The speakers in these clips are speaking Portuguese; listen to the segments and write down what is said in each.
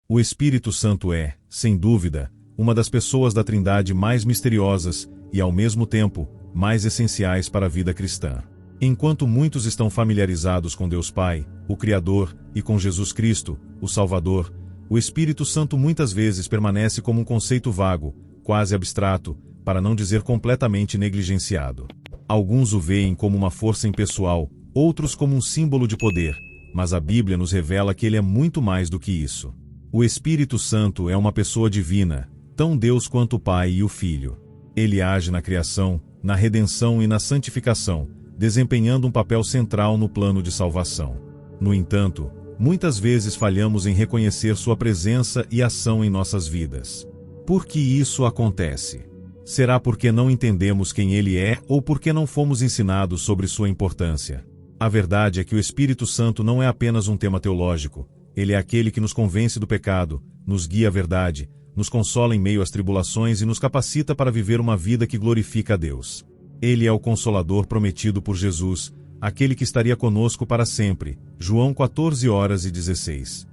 O Espírito Santo é, sem dúvida, uma das pessoas da Trindade mais misteriosas e, ao mesmo tempo, mais essenciais para a vida cristã. Enquanto muitos estão familiarizados com Deus Pai, o Criador, e com Jesus Cristo, o Salvador, o Espírito Santo muitas vezes permanece como um conceito vago, quase abstrato, para não dizer completamente negligenciado. Alguns o veem como uma força impessoal, outros como um símbolo de poder, mas a Bíblia nos revela que ele é muito mais do que isso. O Espírito Santo é uma pessoa divina, tão Deus quanto o Pai e o Filho. Ele age na criação, na redenção e na santificação, desempenhando um papel central no plano de salvação. No entanto, muitas vezes falhamos em reconhecer sua presença e ação em nossas vidas. Por que isso acontece? Será porque não entendemos quem ele é ou porque não fomos ensinados sobre sua importância? A verdade é que o Espírito Santo não é apenas um tema teológico. Ele é aquele que nos convence do pecado, nos guia à verdade, nos consola em meio às tribulações e nos capacita para viver uma vida que glorifica a Deus. Ele é o Consolador prometido por Jesus, aquele que estaria conosco para sempre. João 14:16.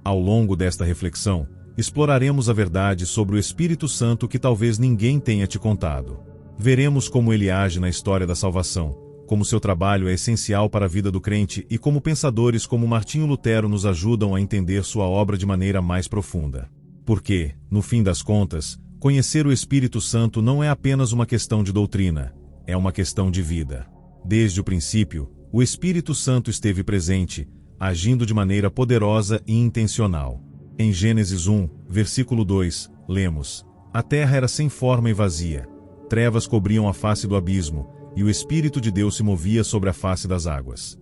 Ao longo desta reflexão, exploraremos a verdade sobre o Espírito Santo que talvez ninguém tenha te contado. Veremos como ele age na história da salvação, como seu trabalho é essencial para a vida do crente e como pensadores como Martinho Lutero nos ajudam a entender sua obra de maneira mais profunda. Porque, no fim das contas, conhecer o Espírito Santo não é apenas uma questão de doutrina, é uma questão de vida. Desde o princípio, o Espírito Santo esteve presente, agindo de maneira poderosa e intencional. Em Gênesis 1, versículo 2, lemos: A terra era sem forma e vazia, trevas cobriam a face do abismo, e o Espírito de Deus se movia sobre a face das águas.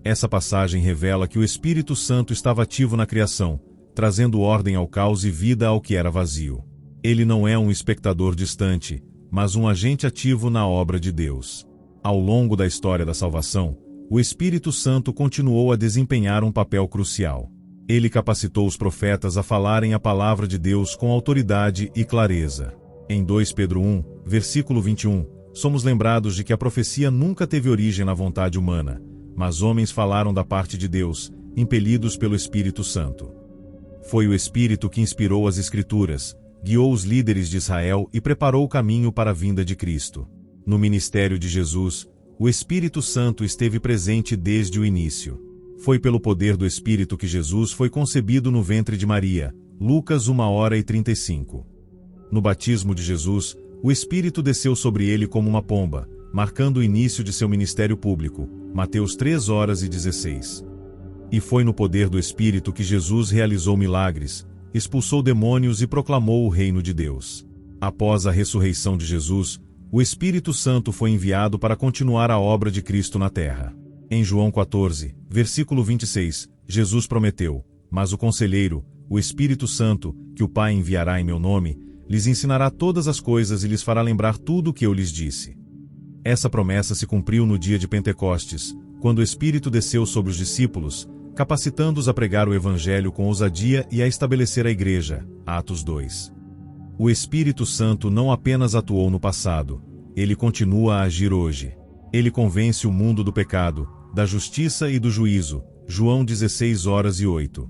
Essa passagem revela que o Espírito Santo estava ativo na criação, trazendo ordem ao caos e vida ao que era vazio. Ele não é um espectador distante, mas um agente ativo na obra de Deus. Ao longo da história da salvação, o Espírito Santo continuou a desempenhar um papel crucial. Ele capacitou os profetas a falarem a palavra de Deus com autoridade e clareza. Em 2 Pedro 1, versículo 21, somos lembrados de que a profecia nunca teve origem na vontade humana, mas homens falaram da parte de Deus, impelidos pelo Espírito Santo. Foi o Espírito que inspirou as Escrituras, guiou os líderes de Israel e preparou o caminho para a vinda de Cristo. No ministério de Jesus, o Espírito Santo esteve presente desde o início. Foi pelo poder do Espírito que Jesus foi concebido no ventre de Maria, Lucas 1:35. No batismo de Jesus, o Espírito desceu sobre ele como uma pomba, marcando o início de seu ministério público, Mateus 3:16. E foi no poder do Espírito que Jesus realizou milagres, expulsou demônios e proclamou o reino de Deus. Após a ressurreição de Jesus, o Espírito Santo foi enviado para continuar a obra de Cristo na terra. Em João 14, versículo 26, Jesus prometeu: Mas o Conselheiro, o Espírito Santo, que o Pai enviará em meu nome, lhes ensinará todas as coisas e lhes fará lembrar tudo o que eu lhes disse. Essa promessa se cumpriu no dia de Pentecostes, quando o Espírito desceu sobre os discípulos, capacitando-os a pregar o Evangelho com ousadia e a estabelecer a Igreja. Atos 2. O Espírito Santo não apenas atuou no passado, ele continua a agir hoje. Ele convence o mundo do pecado, da justiça e do juízo. João 16:08.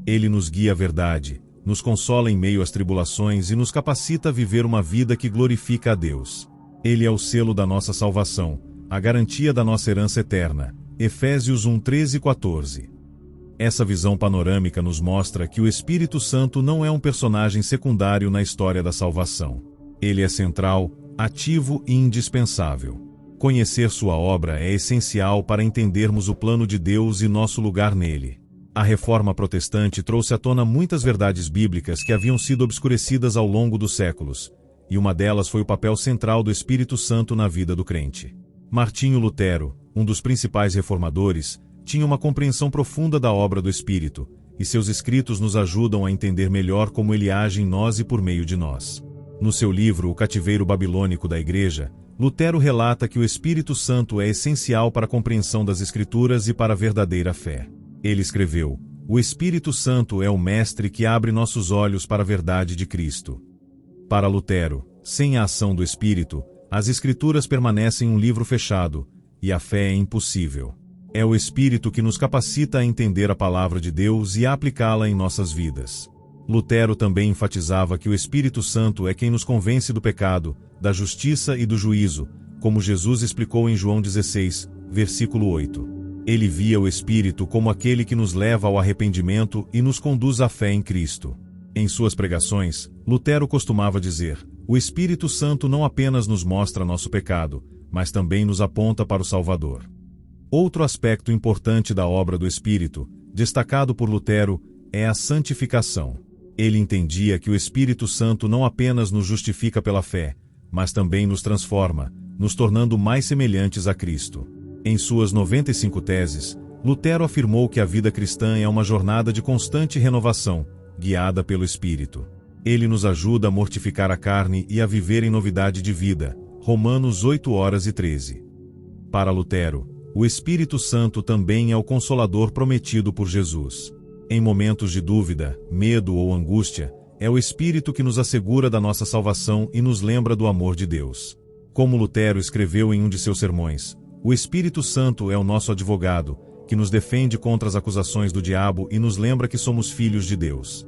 Ele nos guia à verdade, nos consola em meio às tribulações e nos capacita a viver uma vida que glorifica a Deus. Ele é o selo da nossa salvação, a garantia da nossa herança eterna. Efésios 1:13-14. Essa visão panorâmica nos mostra que o Espírito Santo não é um personagem secundário na história da salvação. Ele é central, ativo e indispensável. Conhecer sua obra é essencial para entendermos o plano de Deus e nosso lugar nele. A Reforma Protestante trouxe à tona muitas verdades bíblicas que haviam sido obscurecidas ao longo dos séculos, e uma delas foi o papel central do Espírito Santo na vida do crente. Martinho Lutero, um dos principais reformadores, tinha uma compreensão profunda da obra do Espírito, e seus escritos nos ajudam a entender melhor como ele age em nós e por meio de nós. No seu livro O Cativeiro Babilônico da Igreja, Lutero relata que o Espírito Santo é essencial para a compreensão das Escrituras e para a verdadeira fé. Ele escreveu: O Espírito Santo é o mestre que abre nossos olhos para a verdade de Cristo. Para Lutero, sem a ação do Espírito, as Escrituras permanecem um livro fechado, e a fé é impossível. É o Espírito que nos capacita a entender a palavra de Deus e a aplicá-la em nossas vidas. Lutero também enfatizava que o Espírito Santo é quem nos convence do pecado, da justiça e do juízo, como Jesus explicou em João 16, versículo 8. Ele via o Espírito como aquele que nos leva ao arrependimento e nos conduz à fé em Cristo. Em suas pregações, Lutero costumava dizer: o Espírito Santo não apenas nos mostra nosso pecado, mas também nos aponta para o Salvador. Outro aspecto importante da obra do Espírito, destacado por Lutero, é a santificação. Ele entendia que o Espírito Santo não apenas nos justifica pela fé, mas também nos transforma, nos tornando mais semelhantes a Cristo. Em suas 95 teses, Lutero afirmou que a vida cristã é uma jornada de constante renovação, guiada pelo Espírito. Ele nos ajuda a mortificar a carne e a viver em novidade de vida. Romanos 8:13. Para Lutero, o Espírito Santo também é o Consolador prometido por Jesus. Em momentos de dúvida, medo ou angústia, é o Espírito que nos assegura da nossa salvação e nos lembra do amor de Deus. Como Lutero escreveu em um de seus sermões, o Espírito Santo é o nosso advogado, que nos defende contra as acusações do diabo e nos lembra que somos filhos de Deus.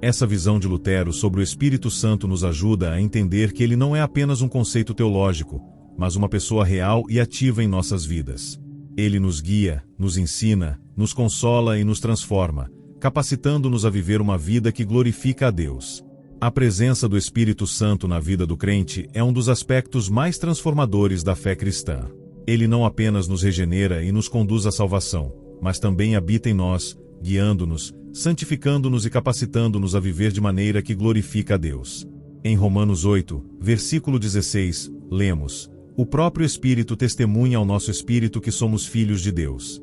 Essa visão de Lutero sobre o Espírito Santo nos ajuda a entender que ele não é apenas um conceito teológico, mas uma pessoa real e ativa em nossas vidas. Ele nos guia, nos ensina, nos consola e nos transforma, capacitando-nos a viver uma vida que glorifica a Deus. A presença do Espírito Santo na vida do crente é um dos aspectos mais transformadores da fé cristã. Ele não apenas nos regenera e nos conduz à salvação, mas também habita em nós, guiando-nos, santificando-nos e capacitando-nos a viver de maneira que glorifica a Deus. Em Romanos 8, versículo 16, lemos: o próprio Espírito testemunha ao nosso espírito que somos filhos de Deus.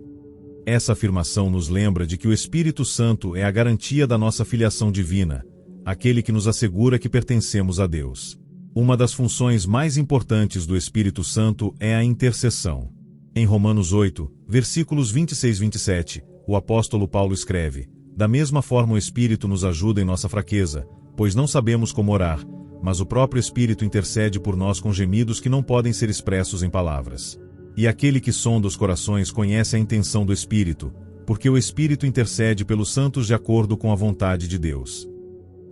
Essa afirmação nos lembra de que o Espírito Santo é a garantia da nossa filiação divina, aquele que nos assegura que pertencemos a Deus. Uma das funções mais importantes do Espírito Santo é a intercessão. Em Romanos 8, versículos 26 e 27, o apóstolo Paulo escreve: da mesma forma o Espírito nos ajuda em nossa fraqueza, pois não sabemos como orar, mas o próprio Espírito intercede por nós com gemidos que não podem ser expressos em palavras. E aquele que sonda os corações conhece a intenção do Espírito, porque o Espírito intercede pelos santos de acordo com a vontade de Deus.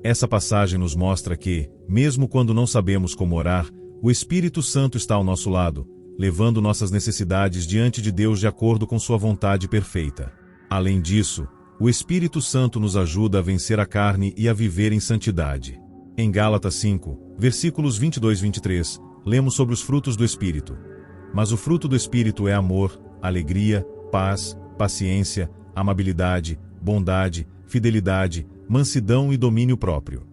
Essa passagem nos mostra que, mesmo quando não sabemos como orar, o Espírito Santo está ao nosso lado, levando nossas necessidades diante de Deus de acordo com sua vontade perfeita. Além disso, o Espírito Santo nos ajuda a vencer a carne e a viver em santidade. Em Gálatas 5, versículos 22 e 23, lemos sobre os frutos do Espírito. Mas o fruto do Espírito é amor, alegria, paz, paciência, amabilidade, bondade, fidelidade, mansidão e domínio próprio.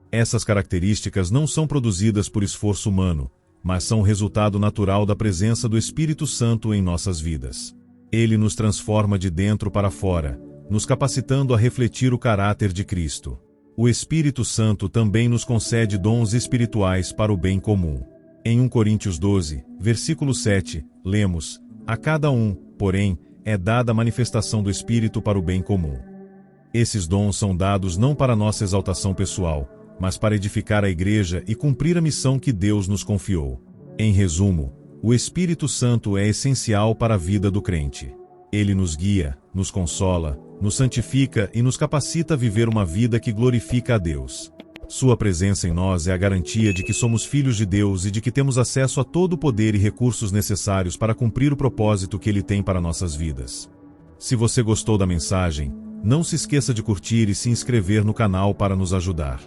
Essas características não são produzidas por esforço humano, mas são o resultado natural da presença do Espírito Santo em nossas vidas. Ele nos transforma de dentro para fora, nos capacitando a refletir o caráter de Cristo. O Espírito Santo também nos concede dons espirituais para o bem comum. Em 1 Coríntios 12, versículo 7, lemos: a cada um, porém, é dada a manifestação do Espírito para o bem comum. Esses dons são dados não para nossa exaltação pessoal, mas para edificar a igreja e cumprir a missão que Deus nos confiou. Em resumo, o Espírito Santo é essencial para a vida do crente. Ele nos guia, nos consola, nos santifica e nos capacita a viver uma vida que glorifica a Deus. Sua presença em nós é a garantia de que somos filhos de Deus e de que temos acesso a todo o poder e recursos necessários para cumprir o propósito que Ele tem para nossas vidas. Se você gostou da mensagem, não se esqueça de curtir e se inscrever no canal para nos ajudar.